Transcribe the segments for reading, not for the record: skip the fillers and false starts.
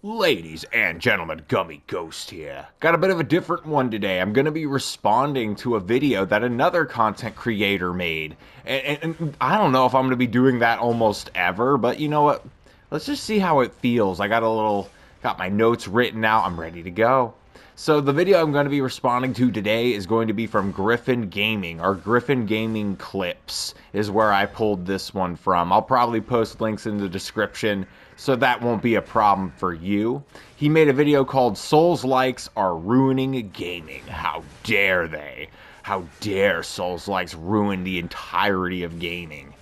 Ladies and gentlemen, Gummy Ghost here. Got a bit of a different one today. I'm going to be responding to a video that another content creator made. And I don't know if I'm going to be doing that almost ever, but you know what? Let's just see how it feels. Got my notes written out. I'm ready to go. So the video I'm going to be responding to today is going to be from Griffin Gaming. Our Griffin Gaming clips is where I pulled this one from. I'll probably post links in the description, so that won't be a problem for you. He made a video called Soulslikes Are Ruining Gaming. How dare they? How dare Soulslikes ruin the entirety of gaming?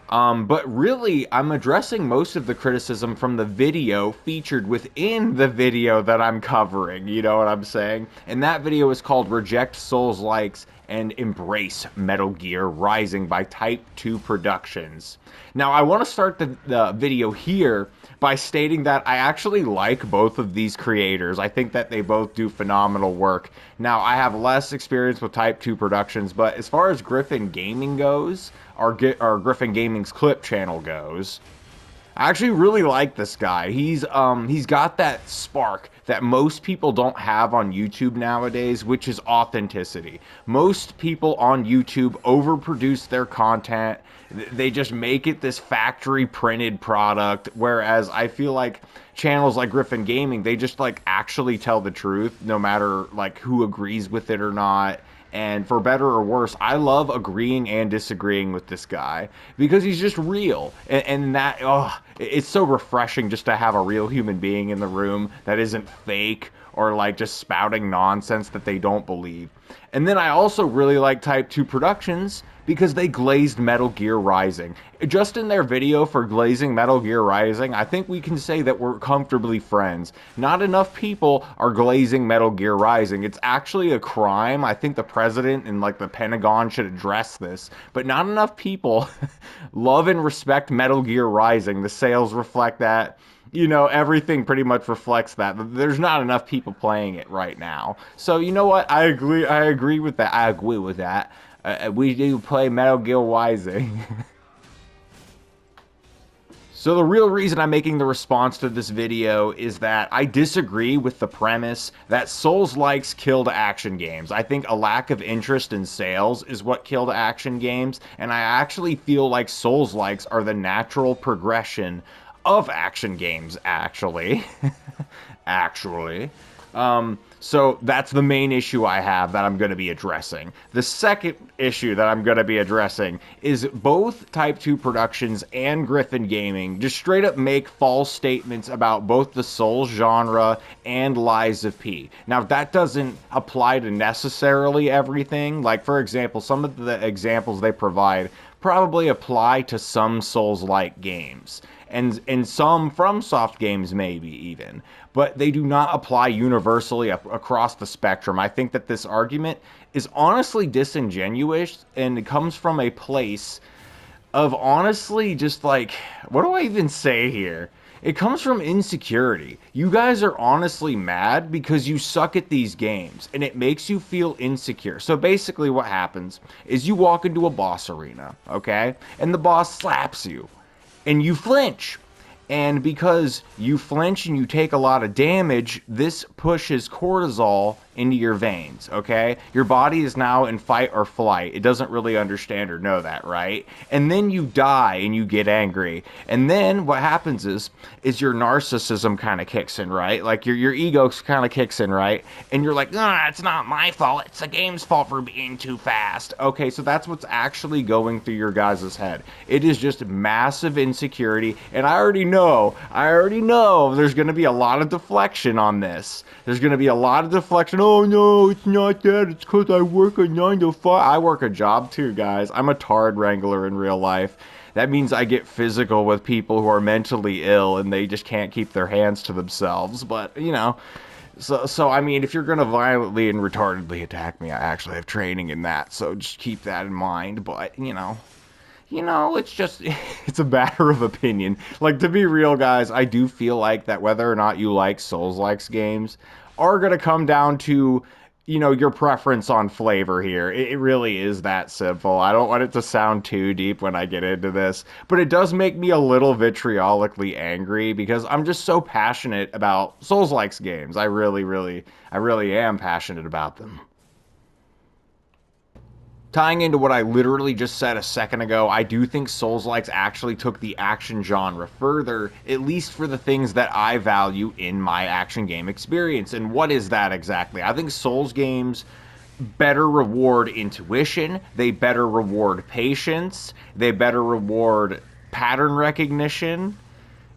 But really, I'm addressing most of the criticism from the video featured within the video that I'm covering, you know what I'm saying? And that video is called Reject Soulslikes and Embrace Metal Gear Rising by Type 2 Productions. Now, I want to start the video here by stating that I actually like both of these creators. I think that they both do phenomenal work. Now, I have less experience with Type 2 Productions, but as far as Griffin Gaming goes, our Griffin Gaming's clip channel goes, I actually really like this guy. He's got that spark that most people don't have on YouTube nowadays, which is authenticity. Most people on YouTube overproduce their content. They just make it this factory printed product, whereas I feel like channels like Griffin Gaming, they just like actually tell the truth no matter like who agrees with it or not. And for better or worse, I love agreeing and disagreeing with this guy because he's just real. And that, it's so refreshing just to have a real human being in the room that isn't fake or like just spouting nonsense that they don't believe. And then I also really like Type 2 Productions because they glazed Metal Gear Rising. Just in their video for glazing Metal Gear Rising, I think we can say that we're comfortably friends. Not enough people are glazing Metal Gear Rising. It's actually a crime. I think the president and like the Pentagon should address this, but not enough people love and respect Metal Gear Rising. The sales reflect that. You know, everything pretty much reflects that. There's not enough people playing it right now. So, you know what? I agree with that. I agree with that. We do play Metal Gear Rising. So the real reason I'm making the response to this video is that I disagree with the premise that Souls-likes killed action games. I think a lack of interest in sales is what killed action games, and I actually feel like Souls-likes are the natural progression of action games, actually. Actually. So that's the main issue I have that I'm going to be addressing. The second issue that I'm going to be addressing is both Type 2 Productions and Griffin Gaming just straight up make false statements about both the Souls genre and Lies of P. Now, that doesn't apply to necessarily everything. Like, for example, some of the examples they provide probably apply to some Souls-like games. And some FromSoft games maybe even, but they do not apply universally across the spectrum. I think that this argument is honestly disingenuous, and it comes from a place of honestly just like, what do I even say here? It comes from insecurity. You guys are honestly mad because you suck at these games, and it makes you feel insecure. So basically what happens is you walk into a boss arena, okay? And the boss slaps you and you flinch. And because you flinch and you take a lot of damage, this pushes cortisol into your veins, okay? Your body is now in fight or flight. It doesn't really understand or know that, right? And then you die and you get angry. And then what happens is your narcissism kind of kicks in, right? Like your ego kind of kicks in, right? And you're like, nah, it's not my fault. It's the game's fault for being too fast. Okay, so that's what's actually going through your guys' head. It is just massive insecurity. And I already know there's going to be a lot of deflection on this. There's going to be a lot of deflection. Oh no, it's not that. It's because I work a 9 to 5. I work a job too, guys. I'm a tard wrangler in real life. That means I get physical with people who are mentally ill and they just can't keep their hands to themselves. But, you know, so I mean, if you're going to violently and retardedly attack me, I actually have training in that. So just keep that in mind. But, you know, it's just, it's a matter of opinion. Like, to be real, guys, I do feel like that whether or not you like Souls-likes games are going to come down to your preference on flavor here. It really is that simple. I don't want it to sound too deep when I get into this, but it does make me a little vitriolically angry because I'm just so passionate about Souls-likes games. I really am passionate about them. Tying into what I literally just said a second ago, I do think Souls-likes actually took the action genre further, at least for the things that I value in my action game experience. And what is that exactly? I think Souls games better reward intuition, they better reward patience, they better reward pattern recognition.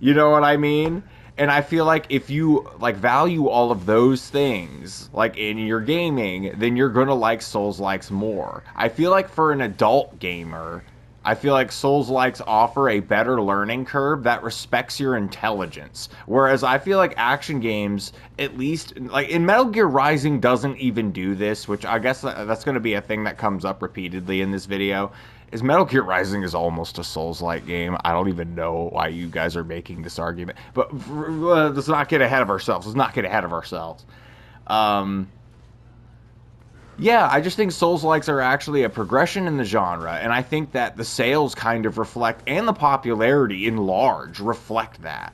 You know what I mean? And I feel like if you like value all of those things like in your gaming, then you're going to like Souls-likes more. I feel like for an adult gamer, I feel like Souls-likes offer a better learning curve that respects your intelligence. Whereas I feel like action games, at least like in Metal Gear Rising doesn't even do this, which I guess that's going to be a thing that comes up repeatedly in this video. Is Metal Gear Rising is almost a Souls-like game. I don't even know why you guys are making this argument. But let's not get ahead of ourselves. Let's not get ahead of ourselves. Um, yeah, I just think Souls-likes are actually a progression in the genre, and I think that the sales kind of reflect, and the popularity in large reflect that.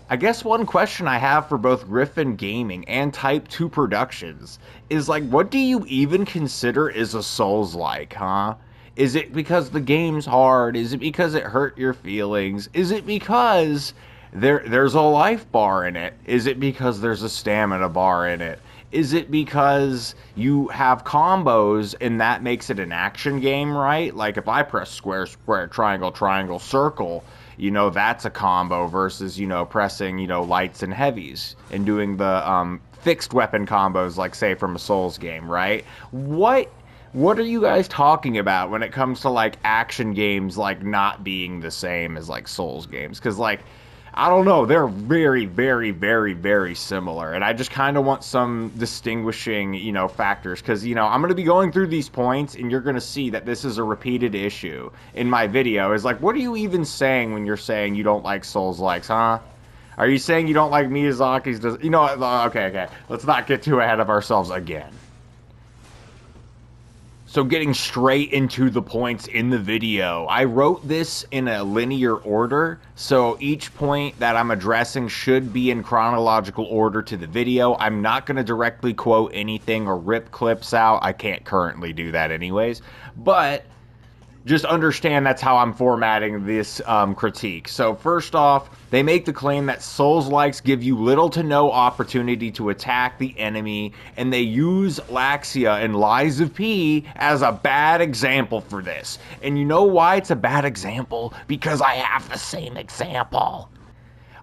I guess one question I have for both Griffin Gaming and Type 2 Productions is like, what do you even consider is a Souls-like, huh? Is it because the game's hard? Is it because it hurt your feelings? Is it because there's a life bar in it? Is it because there's a stamina bar in it? Is it because you have combos and that makes it an action game, right? Like if I press square, square, triangle, triangle, circle, that's a combo versus, pressing, lights and heavies and doing the fixed weapon combos, like say from a Souls game, right? What are you guys talking about when it comes to like action games like not being the same as like Souls games? Because like I don't know, they're very, very, very, very similar, and I just kind of want some distinguishing, factors, because I'm going to be going through these points, and you're going to see that this is a repeated issue in my video. Is like, what are you even saying when you're saying you don't like Souls-likes, huh? Are you saying you don't like Miyazaki's? Okay, let's not get too ahead of ourselves again. So getting straight into the points in the video, I wrote this in a linear order, so each point that I'm addressing should be in chronological order to the video. I'm not going to directly quote anything or rip clips out. I can't currently do that anyways, but just understand that's how I'm formatting this critique. So first off, they make the claim that Souls-likes give you little to no opportunity to attack the enemy, and they use Laxia and Lies of P as a bad example for this. And you know why it's a bad example? Because I have the same example.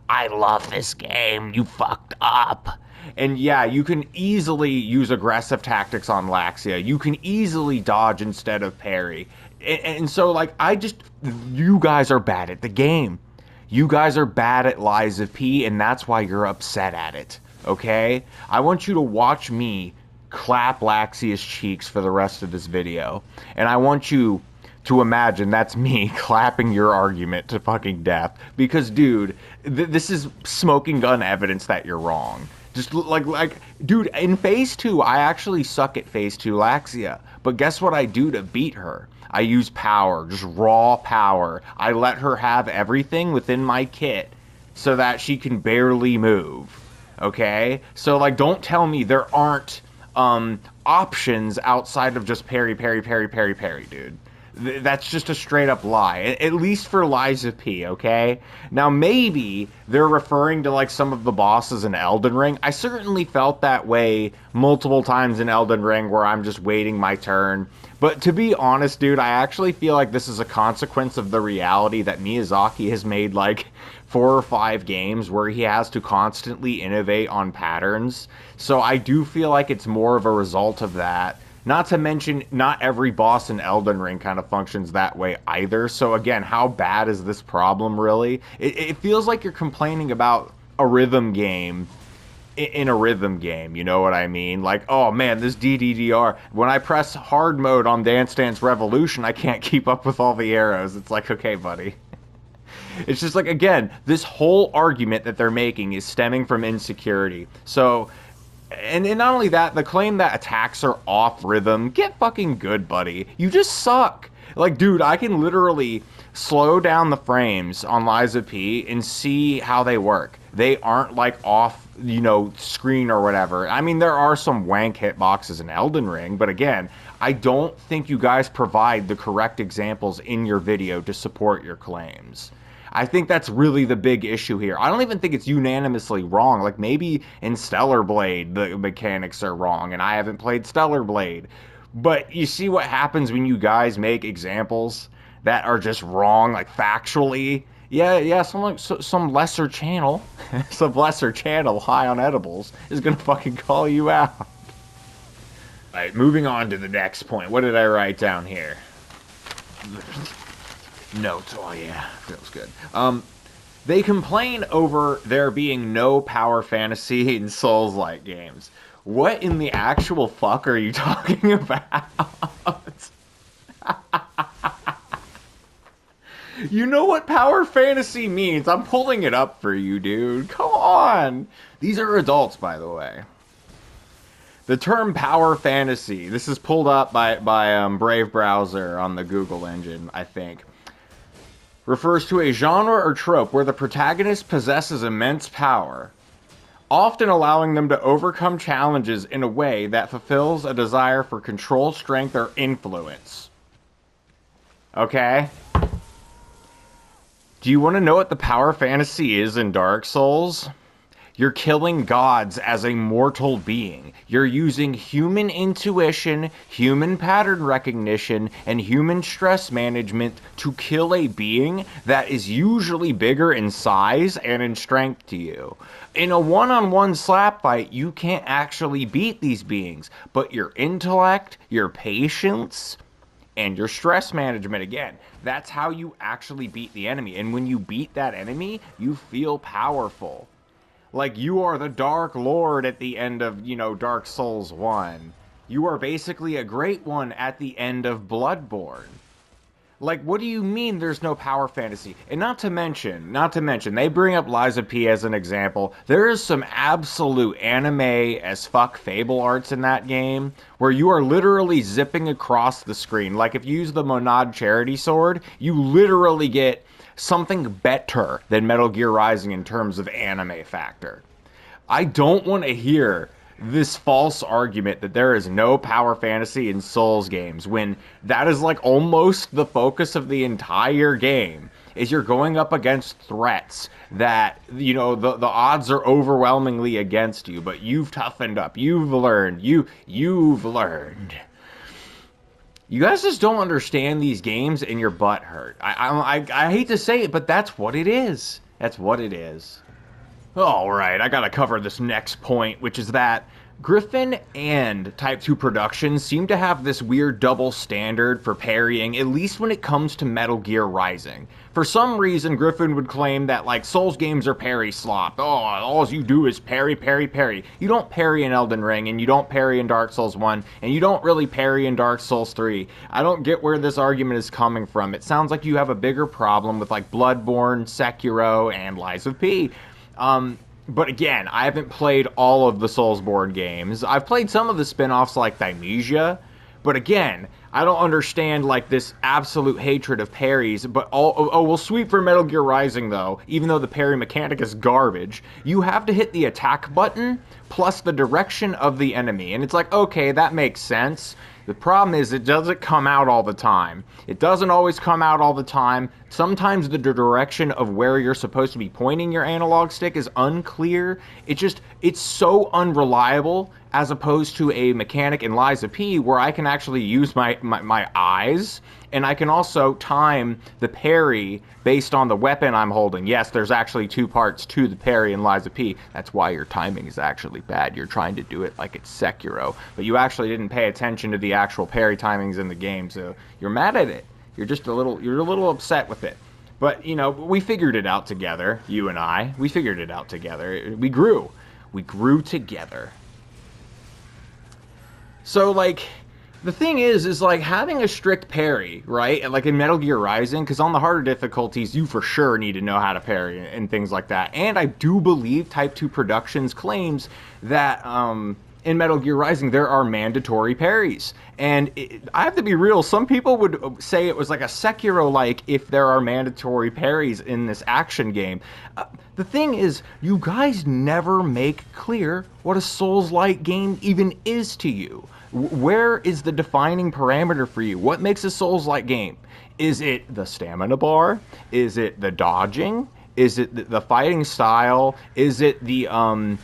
I love this game, you fucked up. And yeah, you can easily use aggressive tactics on Laxia. You can easily dodge instead of parry. And so, like, you guys are bad at the game. You guys are bad at Lies of P, and that's why you're upset at it, okay? I want you to watch me clap Laxia's cheeks for the rest of this video. And I want you to imagine that's me clapping your argument to fucking death. Because, dude, this is smoking gun evidence that you're wrong. Just like, dude, in Phase 2, I actually suck at Phase 2 Laxia. But guess what I do to beat her? I use power, just raw power. I let her have everything within my kit so that she can barely move. Okay? So, like, don't tell me there aren't options outside of just parry, parry, parry, parry, parry, dude. That's just a straight up lie, at least for Lies of P, okay? Now, maybe they're referring to, like, some of the bosses in Elden Ring. I certainly felt that way multiple times in Elden Ring where I'm just waiting my turn. But to be honest, dude, I actually feel like this is a consequence of the reality that Miyazaki has made, like, 4 or 5 games where he has to constantly innovate on patterns. So I do feel like it's more of a result of that. Not to mention, not every boss in Elden Ring kind of functions that way either. So again, how bad is this problem really? It feels like you're complaining about a rhythm game in a rhythm game, you know what I mean? Like, oh man, this DDDR, when I press hard mode on Dance Dance Revolution, I can't keep up with all the arrows. It's like, okay, buddy. It's just like, again, this whole argument that they're making is stemming from insecurity. So, and not only that, the claim that attacks are off rhythm, get fucking good, buddy. You just suck. Like, dude, I can literally slow down the frames on Lies of P and see how they work. They aren't like off, you know, screen or whatever. I mean, there are some wank hitboxes in Elden Ring, but again, I don't think you guys provide the correct examples in your video to support your claims. I think that's really the big issue here. I don't even think it's unanimously wrong. Like, maybe in Stellar Blade the mechanics are wrong, and I haven't played Stellar Blade. But you see what happens when you guys make examples that are just wrong, like factually. Yeah, some lesser channel, some lesser channel high on edibles is gonna fucking call you out. All right, moving on to the next point. What did I write down here? Notes. Oh yeah, feels good. They complain over there being no power fantasy in Souls-like games. What in the actual fuck are you talking about? You know what power fantasy means. I'm pulling it up for you, dude. Come on. These are adults, by the way. The term power fantasy, this is pulled up by Brave Browser on the Google engine, I think, refers to a genre or trope where the protagonist possesses immense power, often allowing them to overcome challenges in a way that fulfills a desire for control, strength, or influence. Okay? Do you want to know what the power fantasy is in Dark Souls? You're killing gods as a mortal being. You're using human intuition, human pattern recognition, and human stress management to kill a being that is usually bigger in size and in strength to you. In a one-on-one slap fight, you can't actually beat these beings, but your intellect, your patience, and your stress management, again, that's how you actually beat the enemy. And when you beat that enemy, you feel powerful. Like, you are the Dark Lord at the end of, you know, Dark Souls 1. You are basically a Great One at the end of Bloodborne. Like, what do you mean there's no power fantasy? And not to mention, they bring up Lies of P as an example. There is some absolute anime as fuck fable arts in that game, where you are literally zipping across the screen. Like, if you use the Monad Charity Sword, you literally get something better than Metal Gear Rising in terms of anime factor. I don't want to hear this false argument that there is no power fantasy in Souls games when that is like almost the focus of the entire game. Is you're going up against threats that, you know, the odds are overwhelmingly against you, but you've toughened up, you've learned. You guys just don't understand these games and your butt hurt. I hate to say it, but that's what it is. That's what it is. Alright, I gotta cover this next point, which is that Griffin and Type 2 Productions seem to have this weird double standard for parrying, at least when it comes to Metal Gear Rising. For some reason, Griffin would claim that, like, Souls games are parry slop. Oh, all you do is parry, parry, parry. You don't parry in Elden Ring, and you don't parry in Dark Souls 1, and you don't really parry in Dark Souls 3. I don't get where this argument is coming from. It sounds like you have a bigger problem with, like, Bloodborne, Sekiro, and Lies of P. But again, I haven't played all of the Soulsborne games. I've played some of the spin-offs like Thymesia, but again, I don't understand like this absolute hatred of parries. But we'll sweep for Metal Gear Rising though, even though the parry mechanic is garbage. You have to hit the attack button plus the direction of the enemy, and it's like, okay, that makes sense. The problem is it doesn't come out all the time. It doesn't always come out all the time. Sometimes the direction of where you're supposed to be pointing your analog stick is unclear. It's so unreliable as opposed to a mechanic in Lies of P where I can actually use my eyes, and I can also time the parry based on the weapon I'm holding. Yes, there's actually two parts to the parry in Lies of P. That's why your timing is actually bad. You're trying to do it like it's Sekiro, but you actually didn't pay attention to the actual parry timings in the game, so you're mad at it. You're a little upset with it. But, you know, we figured it out together, you and I. We figured it out together. We grew together. So, like, The thing is like having a strict parry, right? And like in Metal Gear Rising, because on the harder difficulties, you for sure need to know how to parry and things like that. And I do believe Type 2 Productions claims that in Metal Gear Rising there are mandatory parries. And I have to be real, some people would say it was like a Sekiro-like if there are mandatory parries in this action game. The thing is, you guys never make clear what a Souls-like game even is to you. Where is the defining parameter for you? What makes a Souls-like game? Is it the stamina bar? Is it the dodging? Is it the fighting style? Is it the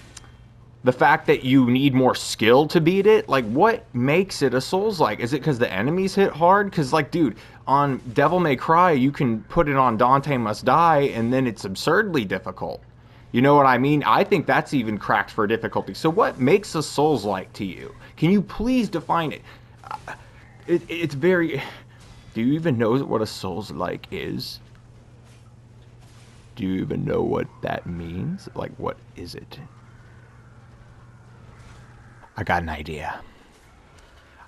fact that you need more skill to beat it? Like, what makes it a Souls-like? Is it because the enemies hit hard? Because, like, dude, on Devil May Cry, you can put it on Dante Must Die, and then it's absurdly difficult. You know what I mean? I think that's even cracked for difficulty. So what makes a Souls-like to you? Can you please define it? It's very... Do you even know what a Souls-like is? Do you even know what that means? Like, what is it? I got an idea.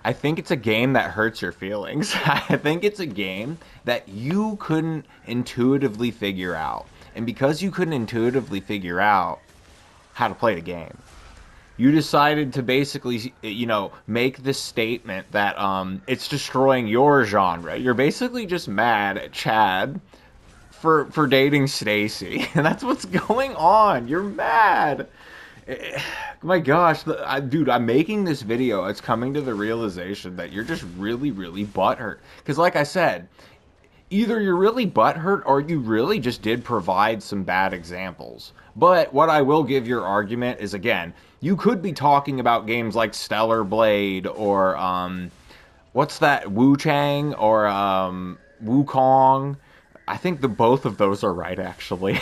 I think it's a game that hurts your feelings. I think it's a game that you couldn't intuitively figure out. And because you couldn't intuitively figure out how to play the game, you decided to basically, you know, make this statement that it's destroying your genre. You're basically just mad at Chad for dating Stacy. And that's what's going on. You're mad. My gosh, dude, I'm making this video. It's coming to the realization that you're just really, really butthurt. Because like I said, either you're really butthurt or you really just did provide some bad examples. But what I will give your argument is, again, you could be talking about games like Stellar Blade or, what's that, Wu Chang or Wukong. I think both of those are right, actually.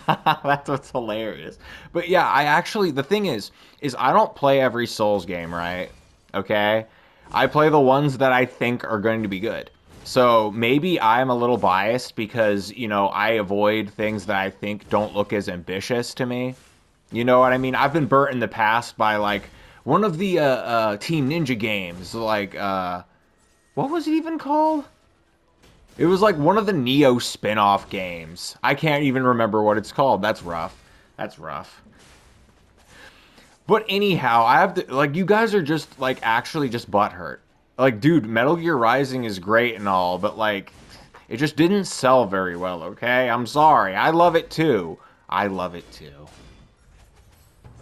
That's what's hilarious. But yeah, the thing is I don't play every Souls game, right? Okay? I play the ones that I think are going to be good. So maybe I'm a little biased because, you know, I avoid things that I think don't look as ambitious to me. You know what I mean? I've been burnt in the past by, like, one of the Team Ninja games. Like, what was it even called? It was like one of the Neo spin-off games. I can't even remember what it's called. That's rough. That's rough. But anyhow, I have to, like, you guys are just, like, actually just butthurt. Like, dude, Metal Gear Rising is great and all, but, like, it just didn't sell very well, okay? I'm sorry. I love it too. I love it too.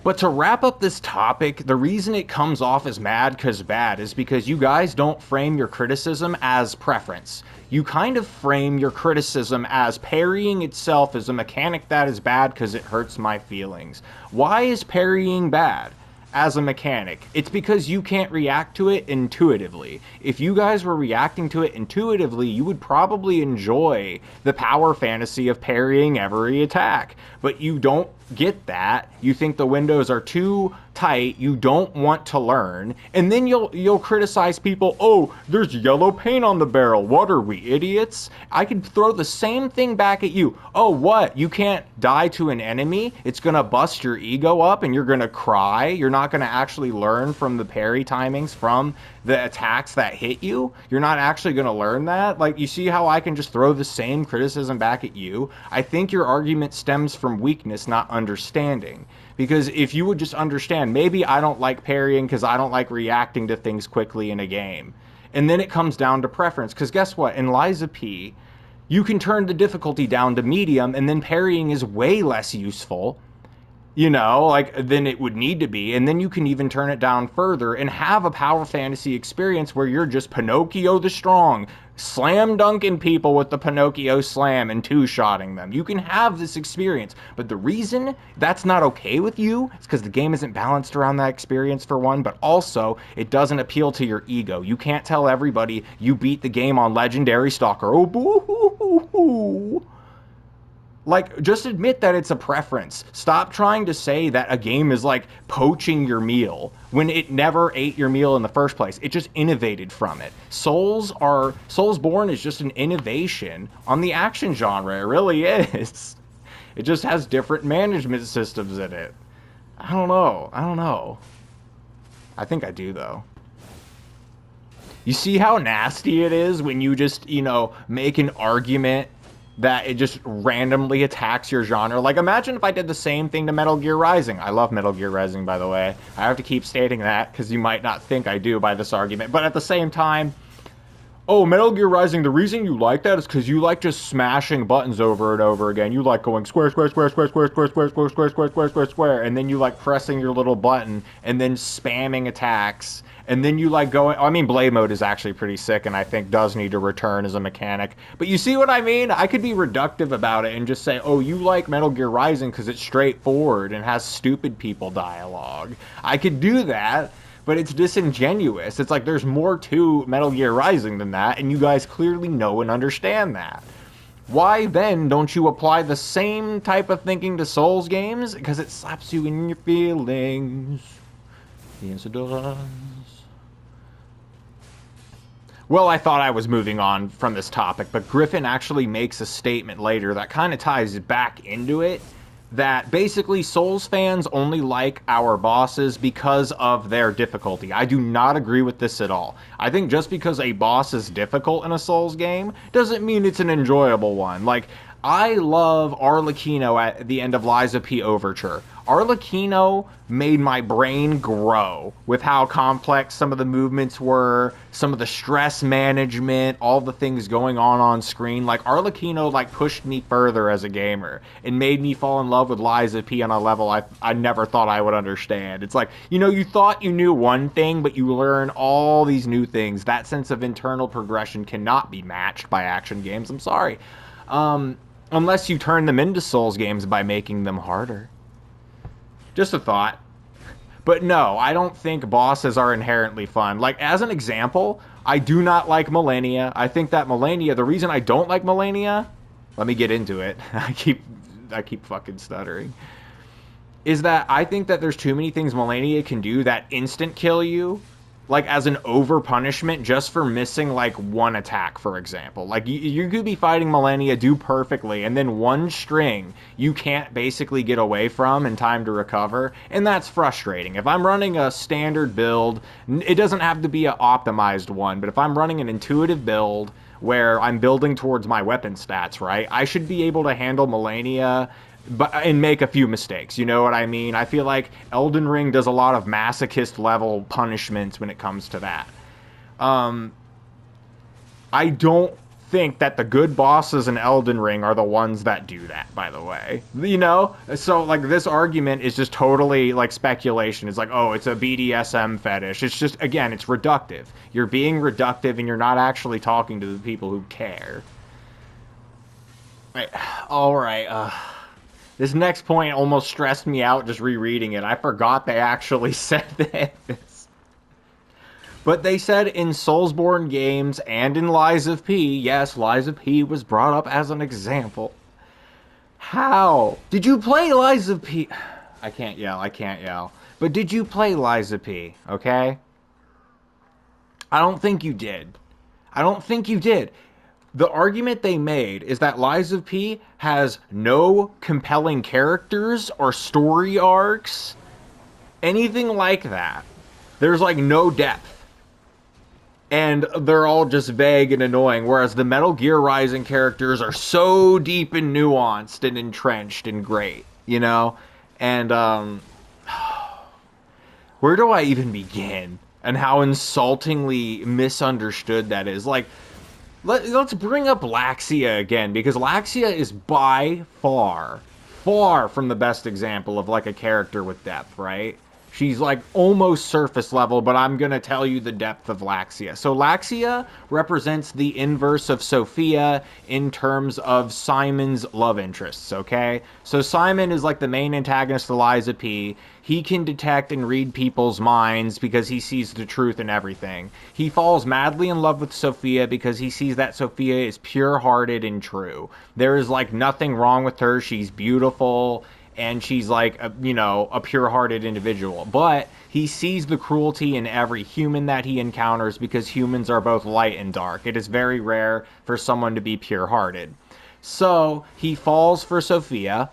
But to wrap up this topic, the reason it comes off as mad 'cause bad is because you guys don't frame your criticism as preference. You kind of frame your criticism as parrying itself as a mechanic that is bad because it hurts my feelings. Why is parrying bad as a mechanic? It's because you can't react to it intuitively. If you guys were reacting to it intuitively, you would probably enjoy the power fantasy of parrying every attack. But you don't get that. You think the windows are too tight, you don't want to learn, and then you'll criticize people. Oh, there's yellow paint on the barrel. What are we, idiots? I could throw the same thing back at you. Oh, what? You can't die to an enemy? It's gonna bust your ego up and you're gonna cry? You're not gonna actually learn from the parry timings from the attacks that hit you? You're not actually gonna learn that? Like, you see how I can just throw the same criticism back at you? I think your argument stems from weakness, not understanding. Because if you would just understand, maybe I don't like parrying because I don't like reacting to things quickly in a game. And then it comes down to preference. Because guess what? In Liza P, you can turn the difficulty down to medium, and then parrying is way less useful, you know, like, than it would need to be. And then you can even turn it down further and have a power fantasy experience where you're just Pinocchio the Strong, slam dunking people with the Pinocchio slam and two-shotting them. You can have this experience. But the reason that's not okay with you is because the game isn't balanced around that experience, for one, but also it doesn't appeal to your ego. You can't tell everybody you beat the game on Legendary Stalker. Oh, boo-hoo-hoo-hoo. Like, just admit that it's a preference. Stop trying to say that a game is like poaching your meal when it never ate your meal in the first place. It just innovated from it. Soulsborne is just an innovation on the action genre. It really is. It just has different management systems in it. I don't know. I think I do, though. You see how nasty it is when you just, make an argument that it just randomly attacks your genre? Like, imagine if I did the same thing to Metal Gear Rising. I love Metal Gear Rising, by the way. I have to keep stating that because you might not think I do by this argument. But at the same time, oh, Metal Gear Rising, the reason you like that is because you like just smashing buttons over and over again. You like going square, square, square, square, square, square, square, square, square, square, square, square, square, and then you like pressing your little button and then spamming attacks. And then you like going, I mean, Blade Mode is actually pretty sick and I think does need to return as a mechanic. But you see what I mean? I could be reductive about it and just say, oh, you like Metal Gear Rising because it's straightforward and has stupid people dialogue. I could do that. But it's disingenuous. It's like there's more to Metal Gear Rising than that, and you guys clearly know and understand that. Why then don't you apply the same type of thinking to Souls games? Because it slaps you in your feelings. Yes, it does. Well, I thought I was moving on from this topic, but Griffin actually makes a statement later that kind of ties back into it. That basically Souls fans only like our bosses because of their difficulty. I do not agree with this at all. I think just because a boss is difficult in a Souls game doesn't mean it's an enjoyable one. Like, I love Arlecchino at the end of Lies of P Overture. Arlecchino made my brain grow with how complex some of the movements were, some of the stress management, all the things going on screen. Like, Arlecchino, like, pushed me further as a gamer and made me fall in love with Lies of P on a level I never thought I would understand. It's like, you thought you knew one thing, but you learn all these new things. That sense of internal progression cannot be matched by action games. I'm sorry. Unless you turn them into Souls games by making them harder. Just a thought. But no, I don't think bosses are inherently fun. Like, as an example, I do not like Millennia. I think that Millennia, the reason I don't like Millennia, let me get into it. I keep fucking stuttering. Is that I think that there's too many things Millennia can do that instant kill you. Like, as an over punishment just for missing, like, one attack, for example. Like, you could be fighting Millennia, do perfectly, and then one string you can't basically get away from in time to recover, and that's frustrating. If I'm running a standard build, it doesn't have to be an optimized one, but if I'm running an intuitive build where I'm building towards my weapon stats, right, I should be able to handle Millennia and make a few mistakes, you know what I mean? I feel like Elden Ring does a lot of masochist level punishments when it comes to that. I don't think that the good bosses in Elden Ring are the ones that do that, by the way. So, like, this argument is just totally, like, speculation. It's like, oh, it's a BDSM fetish. It's just, again, it's reductive. You're being reductive and you're not actually talking to the people who care. Right. All right, this next point almost stressed me out just rereading it. I forgot they actually said this. But they said in Soulsborne games and in Lies of P, yes, Lies of P was brought up as an example. How? Did you play Lies of P? I can't yell. But did you play Lies of P, okay? I don't think you did. The argument they made is that Lies of P has no compelling characters or story arcs, anything like that. There's like no depth. And they're all just vague and annoying, whereas the Metal Gear Rising characters are so deep and nuanced and entrenched and great, And, where do I even begin? And how insultingly misunderstood that is. Like, let's bring up Laxia again, because Laxia is by far from the best example of, like, a character with depth, right? She's, like, almost surface level, but I'm gonna tell you the depth of Laxia. So Laxia represents the inverse of Sophia in terms of Simon's love interests, okay? So Simon is, like, the main antagonist of Lies of P. He can detect and read people's minds because he sees the truth in everything. He falls madly in love with Sophia because he sees that Sophia is pure-hearted and true. There is, like, nothing wrong with her. She's beautiful, and she's like, a pure-hearted individual. But he sees the cruelty in every human that he encounters because humans are both light and dark. It is very rare for someone to be pure-hearted. So he falls for Sophia,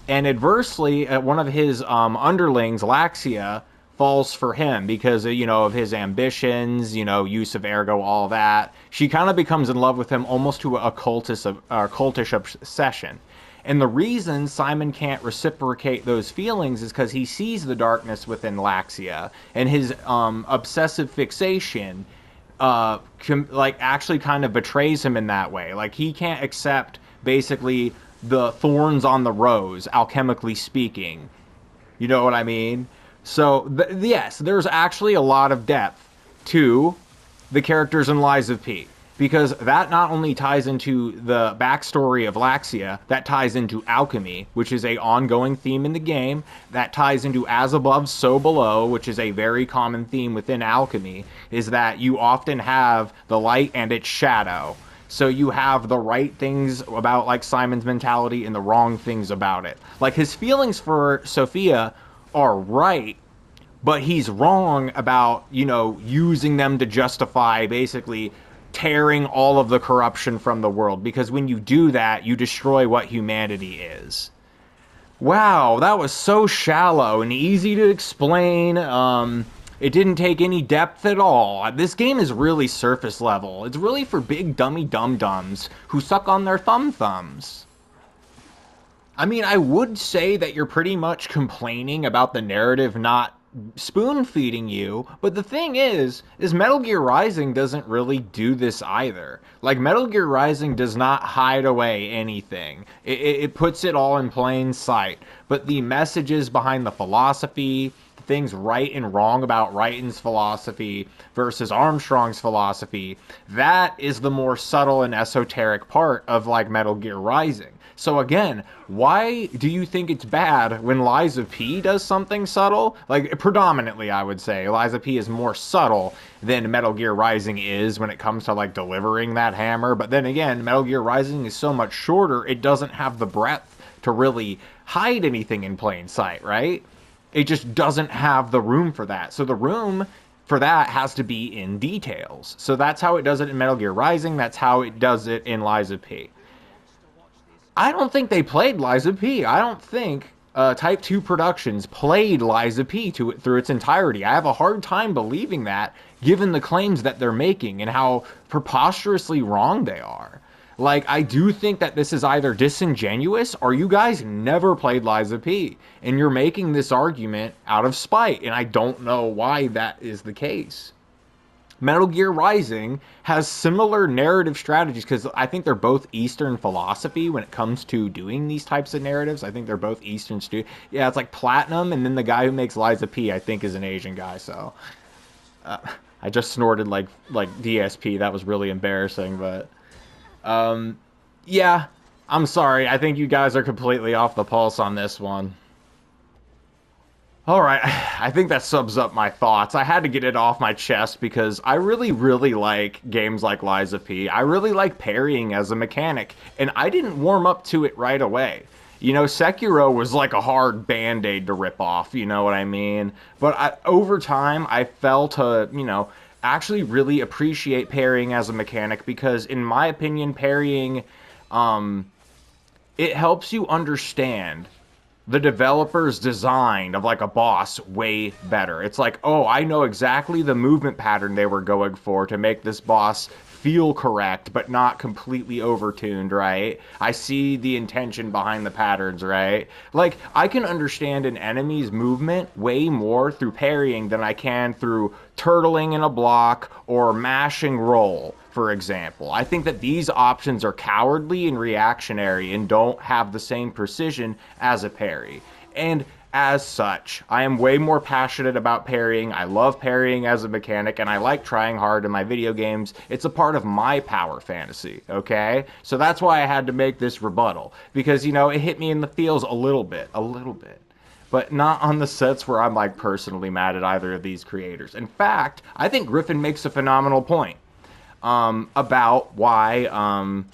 and adversely, one of his underlings, Laxia, falls for him because, you know, of his ambitions, you know, use of ergo, all that. She kind of becomes in love with him almost to a cultish obsession. And the reason Simon can't reciprocate those feelings is because he sees the darkness within Laxia, and his obsessive fixation like actually kind of betrays him in that way. Like he can't accept basically the thorns on the rose, alchemically speaking. You know what I mean? So yes, there's actually a lot of depth to the characters in Lies of P, because that not only ties into the backstory of Laxia, that ties into alchemy, which is a ongoing theme in the game, that ties into as above, so below, which is a very common theme within alchemy, is that you often have the light and its shadow. So you have the right things about like Simon's mentality and the wrong things about it. Like his feelings for Sophia are right, but he's wrong about, you know, using them to justify basically tearing all of the corruption from the world, because when you do that, you destroy what humanity is. Wow, that was so shallow and easy to explain. It didn't take any depth at all. This game is really surface level. It's really for big dummy dum-dums who suck on their thumbs. I mean, I would say that you're pretty much complaining about the narrative not spoon feeding you, but the thing is Metal Gear Rising doesn't really do this either. Like, Metal Gear Rising does not hide away anything. It puts it all in plain sight, but the messages behind the philosophy, things right and wrong about Raiten's philosophy versus Armstrong's philosophy, that is the more subtle and esoteric part of like Metal Gear Rising. So again, why do you think it's bad when Lies of P does something subtle? Like, predominantly, I would say, Lies of P is more subtle than Metal Gear Rising is when it comes to, like, delivering that hammer. But then again, Metal Gear Rising is so much shorter, it doesn't have the breadth to really hide anything in plain sight, right? It just doesn't have the room for that. So the room for that has to be in details. So that's how it does it in Metal Gear Rising. That's how it does it in Lies of P. I don't think they played Lies of P. I don't think Type 2 Productions played Lies of P through its entirety. I have a hard time believing that, given the claims that they're making and how preposterously wrong they are. Like, I do think that this is either disingenuous or you guys never played Lies of P, and you're making this argument out of spite, and I don't know why that is the case. Metal Gear Rising has similar narrative strategies, because I think they're both Eastern philosophy when it comes to doing these types of narratives. I think they're both Eastern yeah, it's like Platinum, and then the guy who makes Lies of P, I think, is an Asian guy, so... I just snorted like DSP. That was really embarrassing, but... yeah, I'm sorry. I think you guys are completely off the pulse on this one. Alright, I think that sums up my thoughts. I had to get it off my chest because I really, really like games like Lies of P. I really like parrying as a mechanic, and I didn't warm up to it right away. You know, Sekiro was like a hard band-aid to rip off, you know what I mean? But over time, I fell to, you know, actually really appreciate parrying as a mechanic because, in my opinion, parrying, it helps you understand the developer's design of like a boss way better. It's like, oh, I know exactly the movement pattern they were going for to make this boss feel correct, but not completely overtuned, right? I see the intention behind the patterns, right? Like, I can understand an enemy's movement way more through parrying than I can through turtling in a block or mashing roll, for example. I think that these options are cowardly and reactionary and don't have the same precision as a parry. And as such, I am way more passionate about parrying. I love parrying as a mechanic, and I like trying hard in my video games. It's a part of my power fantasy, okay? So that's why I had to make this rebuttal, because, you know, it hit me in the feels a little bit. But not on the sets where I'm, like, personally mad at either of these creators. In fact, I think Griffin makes a phenomenal point about why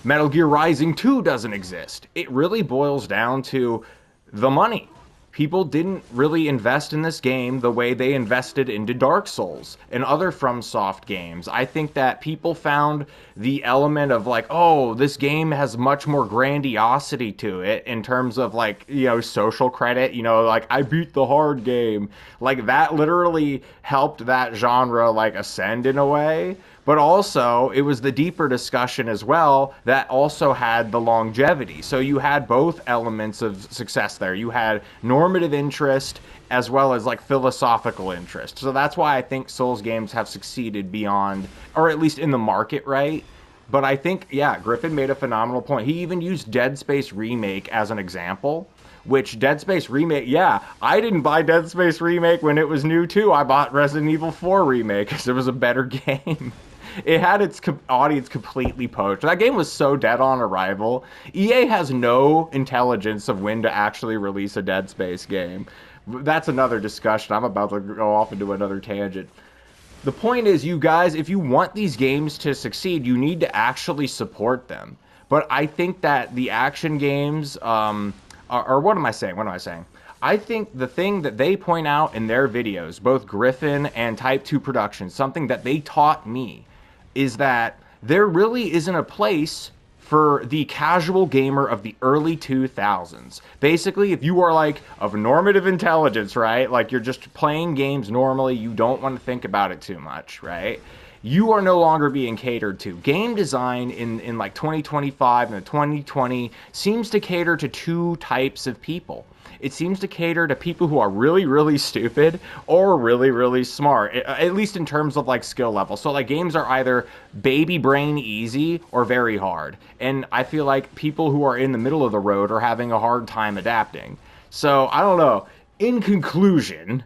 Metal Gear Rising 2 doesn't exist. It really boils down to the money. people didn't really invest in this game the way they invested into Dark Souls and other FromSoft games. I think that people found the element of like, oh, this game has much more grandiosity to it in terms of like, social credit, like I beat the hard game. Like that literally helped that genre like ascend in a way. But also, it was the deeper discussion as well that also had the longevity. So you had both elements of success there. You had normative interest as well as like philosophical interest. So that's why I think Souls games have succeeded beyond, or at least in the market, right? But I think, yeah, Griffin made a phenomenal point. He even used Dead Space Remake as an example, which Dead Space Remake, yeah, I didn't buy Dead Space Remake when it was new too. I bought Resident Evil 4 Remake because it was a better game. It had its audience completely poached. That game was so dead on arrival. EA has no intelligence of when to actually release a Dead Space game. That's another discussion. I'm about to go off into another tangent. The point is, you guys, if you want these games to succeed, you need to actually support them. But I think that the action games, or what am I saying? What am I saying? I think the thing that they point out in their videos, both Griffin and Type 2 Productions, something that they taught me, is that there really isn't a place for the casual gamer of the early 2000s. Basically, if you are like of normative intelligence, right? Like you're just playing games normally, you don't want to think about it too much, right? You are no longer being catered to. Game design in like 2025 and 2020 seems to cater to two types of people. It seems to cater to people who are really, really stupid or really, really smart, at least in terms of like skill level. So like games are either baby brain easy or very hard. And I feel like people who are in the middle of the road are having a hard time adapting. So I don't know. In conclusion,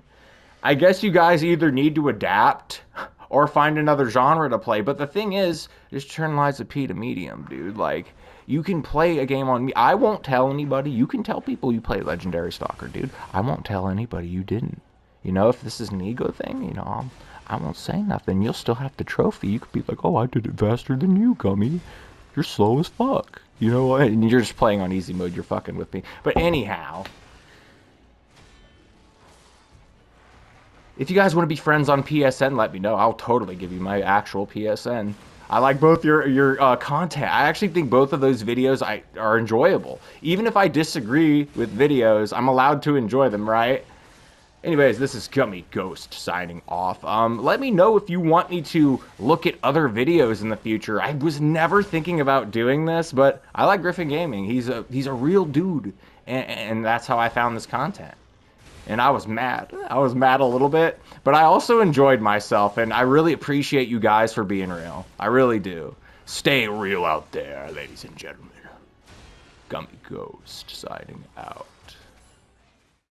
I guess you guys either need to adapt or find another genre to play. But the thing is, just turn Lies of P to medium, dude. Like, you can play a game on me. I won't tell anybody. You can tell people you play Legendary Stalker, dude. I won't tell anybody you didn't. If this is an ego thing, I won't say nothing. You'll still have the trophy. You could be like, oh, I did it faster than you, Gummy. You're slow as fuck. You know what? And you're just playing on easy mode. You're fucking with me. But anyhow, if you guys want to be friends on PSN, let me know. I'll totally give you my actual PSN. I like both your content. I actually think both of those videos are enjoyable. Even if I disagree with videos, I'm allowed to enjoy them, right? Anyways, this is Gummy Ghost signing off. Let me know if you want me to look at other videos in the future. I was never thinking about doing this, but I like Griffin Gaming. He's a real dude, and that's how I found this content. And I was mad. I was mad a little bit, but I also enjoyed myself, and I really appreciate you guys for being real. I really do. Stay real out there, ladies and gentlemen. Gummy Ghost signing out.